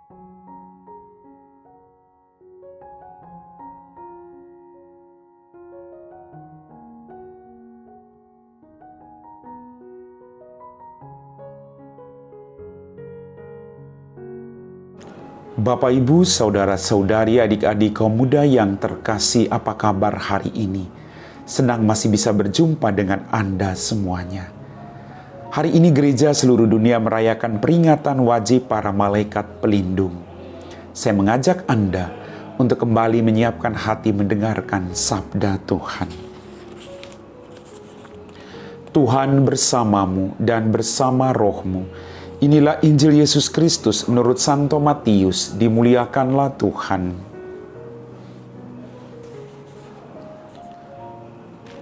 Bapak, Ibu, saudara-saudari, adik-adik kaum muda yang terkasih, apa kabar hari ini? Senang masih bisa berjumpa dengan Anda semuanya. Hari ini gereja seluruh dunia merayakan peringatan wajib para malaikat pelindung. Saya mengajak Anda untuk kembali menyiapkan hati mendengarkan sabda Tuhan. Tuhan bersamamu dan bersama rohmu. Inilah Injil Yesus Kristus menurut Santo Matius, dimuliakanlah Tuhan.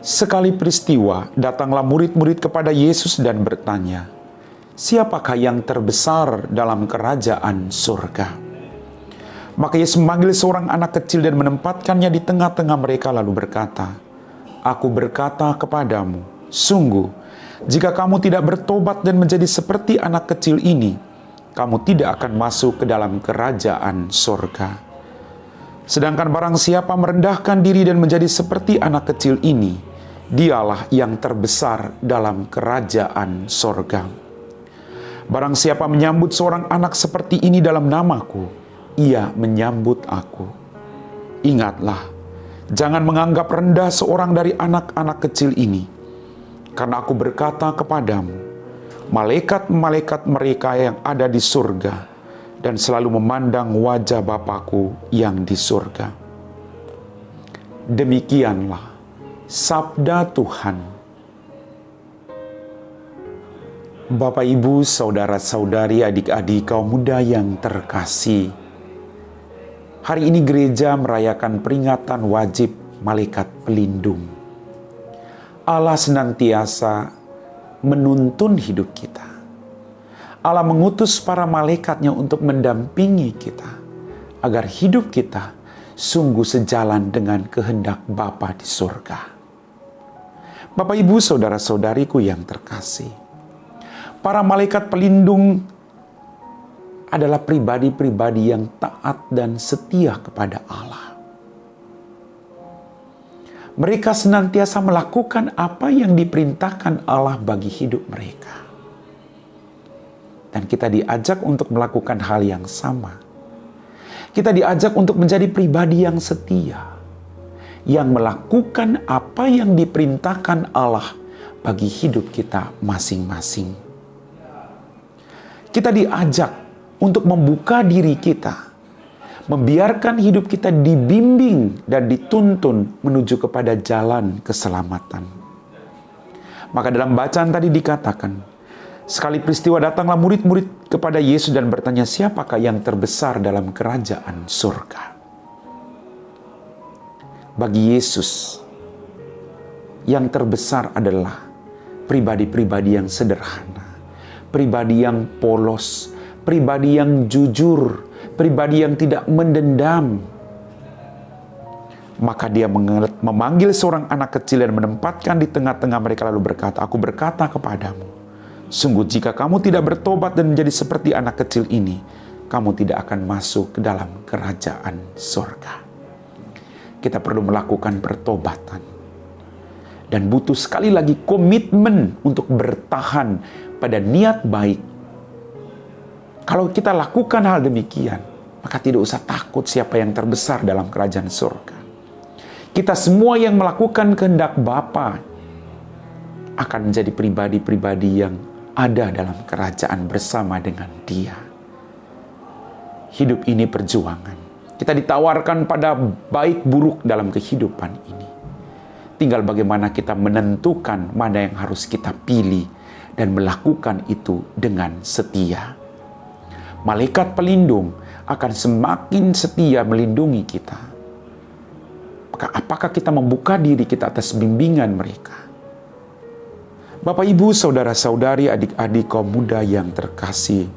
Sekali peristiwa, datanglah murid-murid kepada Yesus dan bertanya, "Siapakah yang terbesar dalam kerajaan surga?" Maka Yesus memanggil seorang anak kecil dan menempatkannya di tengah-tengah mereka lalu berkata, "Aku berkata kepadamu, sungguh, jika kamu tidak bertobat dan menjadi seperti anak kecil ini, kamu tidak akan masuk ke dalam kerajaan surga. Sedangkan barang siapa merendahkan diri dan menjadi seperti anak kecil ini, dialah yang terbesar dalam kerajaan surga. Barang siapa menyambut seorang anak seperti ini dalam namaku, ia menyambut aku. Ingatlah, jangan menganggap rendah seorang dari anak-anak kecil ini. Karena aku berkata kepadamu, malaikat-malaikat mereka yang ada di surga dan selalu memandang wajah Bapa-Ku yang di surga." Demikianlah sabda Tuhan. Bapak, Ibu, saudara-saudari, adik-adik kaum muda yang terkasih, hari ini gereja merayakan peringatan wajib malaikat pelindung. Allah senantiasa menuntun hidup kita. Allah mengutus para malaikatnya untuk mendampingi kita, agar hidup kita sungguh sejalan dengan kehendak Bapa di surga. Bapak, Ibu, saudara-saudariku yang terkasih, para malaikat pelindung adalah pribadi-pribadi yang taat dan setia kepada Allah. Mereka senantiasa melakukan apa yang diperintahkan Allah bagi hidup mereka. Dan kita diajak untuk melakukan hal yang sama. Kita diajak untuk menjadi pribadi yang setia, yang melakukan apa yang diperintahkan Allah bagi hidup kita masing-masing. Kita diajak untuk membuka diri kita, membiarkan hidup kita dibimbing dan dituntun menuju kepada jalan keselamatan. Maka dalam bacaan tadi dikatakan, sekali peristiwa datanglah murid-murid kepada Yesus dan bertanya, "Siapakah yang terbesar dalam kerajaan surga?" Bagi Yesus, yang terbesar adalah pribadi-pribadi yang sederhana, pribadi yang polos, pribadi yang jujur, pribadi yang tidak mendendam. Maka dia memanggil seorang anak kecil dan menempatkan di tengah-tengah mereka lalu berkata, "Aku berkata kepadamu, sungguh jika kamu tidak bertobat dan menjadi seperti anak kecil ini, kamu tidak akan masuk ke dalam kerajaan surga." Kita perlu melakukan pertobatan. Dan butuh sekali lagi komitmen untuk bertahan pada niat baik. Kalau kita lakukan hal demikian, maka tidak usah takut siapa yang terbesar dalam kerajaan surga. Kita semua yang melakukan kehendak Bapa akan menjadi pribadi-pribadi yang ada dalam kerajaan bersama dengan Dia. Hidup ini perjuangan. Kita ditawarkan pada baik buruk dalam kehidupan ini. Tinggal bagaimana kita menentukan mana yang harus kita pilih dan melakukan itu dengan setia. Malaikat pelindung akan semakin setia melindungi kita. Maka apakah kita membuka diri kita atas bimbingan mereka? Bapak, Ibu, saudara-saudari, adik-adik kaum muda yang terkasih,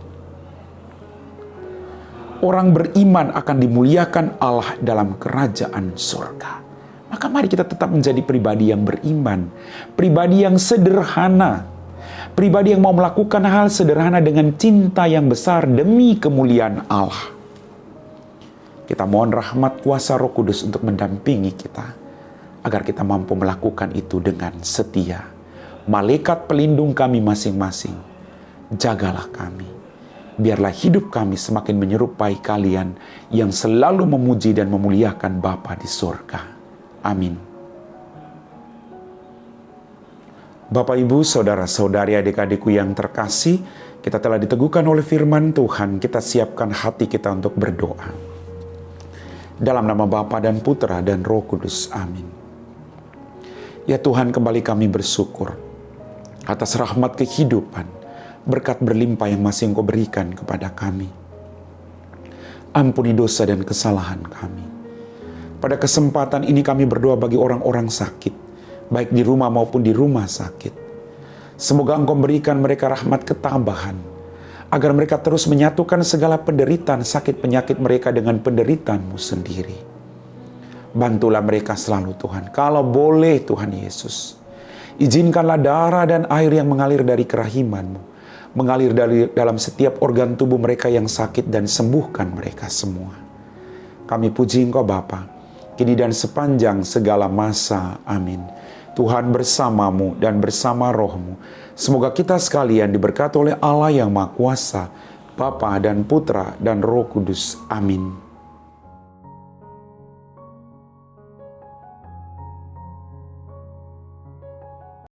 orang beriman akan dimuliakan Allah dalam kerajaan surga. Maka mari kita tetap menjadi pribadi yang beriman, pribadi yang sederhana, pribadi yang mau melakukan hal sederhana dengan cinta yang besar demi kemuliaan Allah. Kita mohon rahmat kuasa Roh Kudus untuk mendampingi kita, agar kita mampu melakukan itu dengan setia. Malaikat pelindung kami masing-masing, jagalah kami. Biarlah hidup kami semakin menyerupai kalian yang selalu memuji dan memuliakan Bapa di surga. Amin. Bapak, Ibu, saudara-saudari, adik-adikku yang terkasih, kita telah diteguhkan oleh firman Tuhan. Kita siapkan hati kita untuk berdoa. Dalam nama Bapa dan Putra dan Roh Kudus. Amin. Ya Tuhan, kembali kami bersyukur atas rahmat kehidupan, berkat berlimpah yang masih Engkau berikan kepada kami. Ampuni dosa dan kesalahan kami. Pada kesempatan ini kami berdoa bagi orang-orang sakit, baik di rumah maupun di rumah sakit. Semoga Engkau berikan mereka rahmat ketabahan, agar mereka terus menyatukan segala penderitaan sakit penyakit mereka dengan penderitaan-Mu sendiri. Bantulah mereka selalu Tuhan. Kalau boleh Tuhan Yesus, izinkanlah darah dan air yang mengalir dari kerahiman-Mu, mengalir dari dalam setiap organ tubuh mereka yang sakit dan sembuhkan mereka semua. Kami puji Engkau Bapa, kini dan sepanjang segala masa. Amin. Tuhan bersamamu dan bersama rohmu. Semoga kita sekalian diberkati oleh Allah yang Maha Kuasa, Bapa dan Putra dan Roh Kudus. Amin.